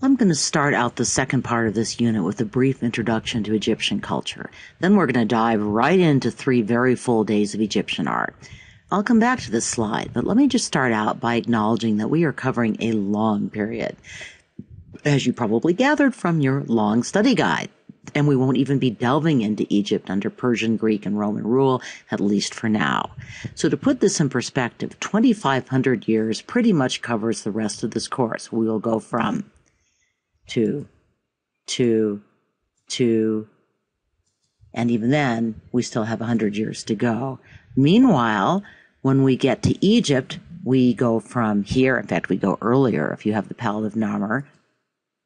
I'm going to start out the second part of this unit with a brief introduction to Egyptian culture. Then we're going to dive right into 3 very full days of Egyptian art. I'll come back to this slide, but let me just start out by acknowledging that we are covering a long period, as you probably gathered from your long study guide. And we won't even be delving into Egypt under Persian, Greek, and Roman rule, at least for now. So to put this in perspective, 2,500 years pretty much covers the rest of this course. We will go from to, and even then, we still have 100 years to go. Meanwhile, when we get to Egypt, we go from here, in fact, we go earlier, if you have the palette of Narmer,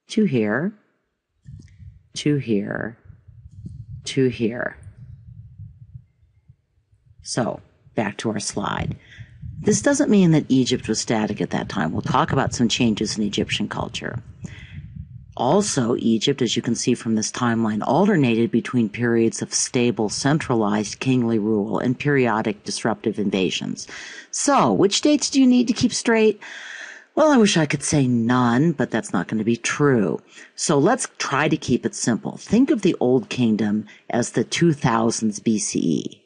to here, to here, to here. So, back to our slide. This doesn't mean that Egypt was static at that time. We'll talk about some changes in Egyptian culture. Also, Egypt, as you can see from this timeline, alternated between periods of stable, centralized kingly rule and periodic disruptive invasions. So, which dates do you need to keep straight? Well, I wish I could say none, but that's not going to be true. So let's try to keep it simple. Think of the Old Kingdom as the 2000s BCE.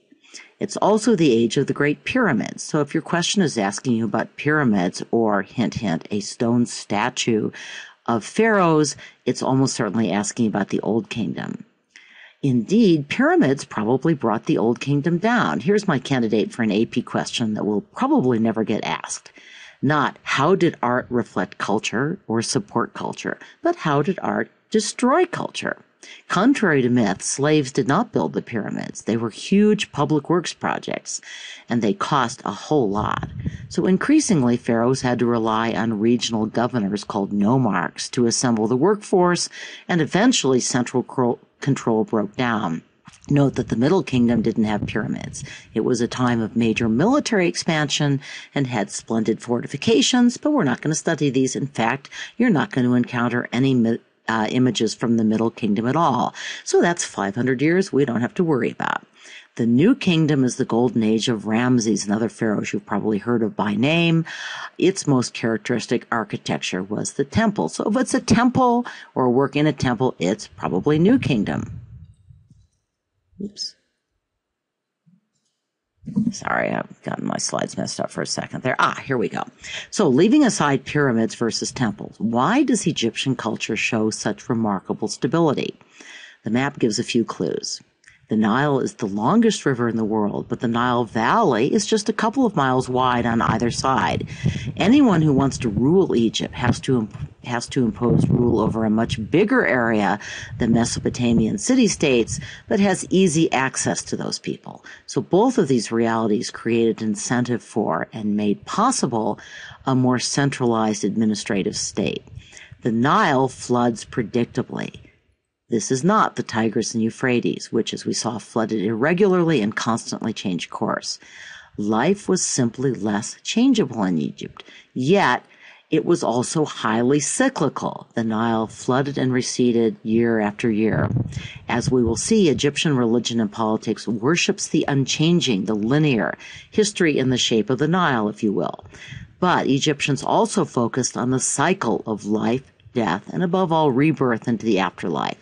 It's also the age of the Great Pyramids. So if your question is asking you about pyramids or, hint, hint, a stone statue of pharaohs, it's almost certainly asking about the Old Kingdom. Indeed, pyramids probably brought the Old Kingdom down. Here's my candidate for an AP question that will probably never get asked. Not how did art reflect culture or support culture, but how did art destroy culture? Contrary to myth, slaves did not build the pyramids. They were huge public works projects, and they cost a whole lot. So increasingly, pharaohs had to rely on regional governors called nomarchs to assemble the workforce, and eventually central control broke down. Note that the Middle Kingdom didn't have pyramids. It was a time of major military expansion and had splendid fortifications, but we're not going to study these. In fact, you're not going to encounter any images from the Middle Kingdom at all. So that's 500 years we don't have to worry about. The New Kingdom is the golden age of Ramses and other pharaohs you've probably heard of by name. Its most characteristic architecture was the temple. So if it's a temple or work in a temple, it's probably New Kingdom. Oops. Sorry, I've gotten my slides messed up for a second there. Here we go. So leaving aside pyramids versus temples, why does Egyptian culture show such remarkable stability? The map gives a few clues. The Nile is the longest river in the world, but the Nile Valley is just a couple of miles wide on either side. Anyone who wants to rule Egypt has to impose rule over a much bigger area than Mesopotamian city-states, but has easy access to those people. So both of these realities created incentive for and made possible a more centralized administrative state. The Nile floods predictably. This is not the Tigris and Euphrates, which, as we saw, flooded irregularly and constantly changed course. Life was simply less changeable in Egypt, yet it was also highly cyclical. The Nile flooded and receded year after year. As we will see, Egyptian religion and politics worships the unchanging, the linear, history in the shape of the Nile, if you will. But Egyptians also focused on the cycle of life, death, and above all, rebirth into the afterlife.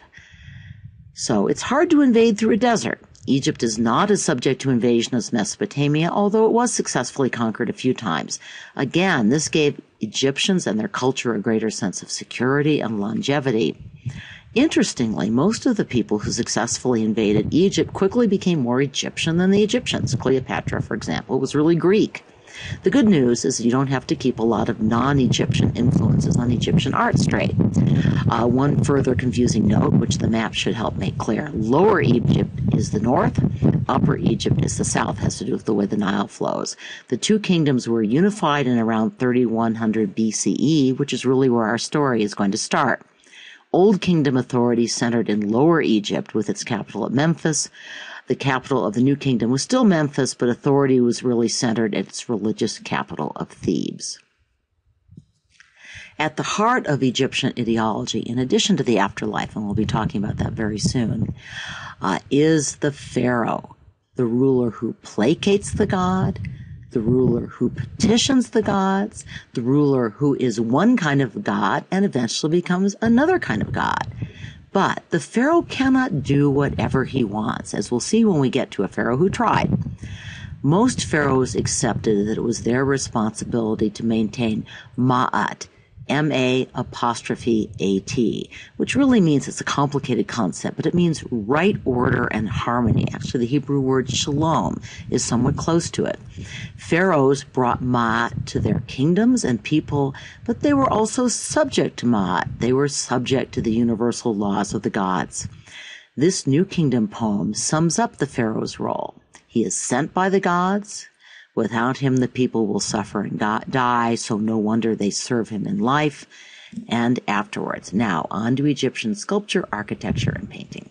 So it's hard to invade through a desert. Egypt is not as subject to invasion as Mesopotamia, although it was successfully conquered a few times. Again, this gave Egyptians and their culture a greater sense of security and longevity. Interestingly, most of the people who successfully invaded Egypt quickly became more Egyptian than the Egyptians. Cleopatra, for example, was really Greek. The good news is you don't have to keep a lot of non-Egyptian influences on Egyptian art straight. One further confusing note, which the map should help make clear. Lower Egypt is the north, Upper Egypt is the south, has to do with the way the Nile flows. The two kingdoms were unified in around 3100 BCE, which is really where our story is going to start. Old Kingdom authority centered in Lower Egypt with its capital at Memphis. The capital of the New Kingdom was still Memphis, but authority was really centered at its religious capital of Thebes. At the heart of Egyptian ideology, in addition to the afterlife, and we'll be talking about that very soon, is the pharaoh, the ruler who placates the god, the ruler who petitions the gods, the ruler who is one kind of god and eventually becomes another kind of god. But the Pharaoh cannot do whatever he wants, as we'll see when we get to a Pharaoh who tried. Most pharaohs accepted that it was their responsibility to maintain ma'at, M-A''A'-T, which really means, it's a complicated concept, but it means right order and harmony. Actually, the Hebrew word shalom is somewhat close to it. Pharaohs brought ma'at to their kingdoms and people, but they were also subject to ma'at. They were subject to the universal laws of the gods. This New Kingdom poem sums up the Pharaoh's role. He is sent by the gods. Without him, the people will suffer and die, so no wonder they serve him in life and afterwards. Now, on to Egyptian sculpture, architecture, and painting.